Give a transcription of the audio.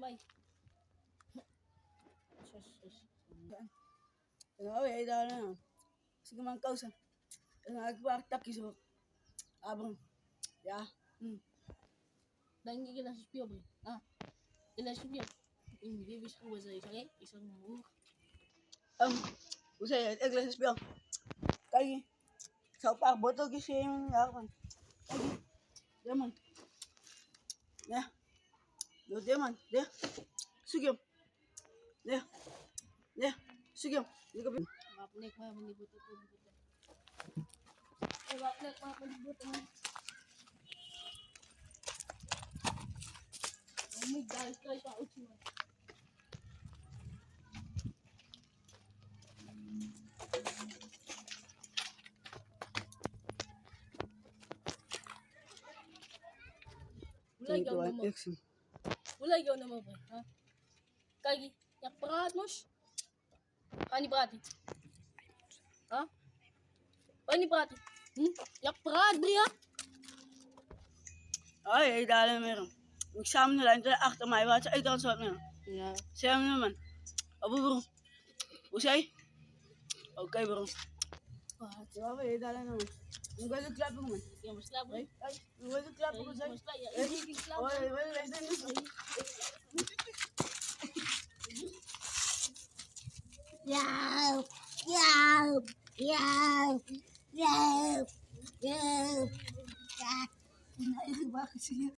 kamay. Sus. Ay, dahil na. Sige man kausa. Nagpaktak iso. Abang. Ya. Dahil hindi kita suspiyo, boy. Ilan suspiyo? Hindi, bis ko ba sa isang isang buhok. Usay, eglas biang. Kagi. Sa pa boto kasi yung yakon. Kagi. Diaman. Ya. Do diaman. Ya. Sige. Ya. Ya. Sige. Hindi ka Mapunik, malibot ito. Ay, mapunik, malibot ito. May guys, guys, pa uchi mo. Wala ikaw naman ba? Ha? Kagi, yak parat mos. Kani brati? Ha? Kani brati? Yak parat bria? Ay, dahil na meron. Exam na lang, akta may wala. Ay, takot na. Yeah. Siyam naman. Abo bro. Usay? Okay bro. Diba ba, dahil na. Yung galing club ko man. Yung mas labo. Ay, yung galing club ko sa'yo. Mas labo. Yung labo. Ay, wala, Yow, yow, yow, yow, yow. Bakit siya?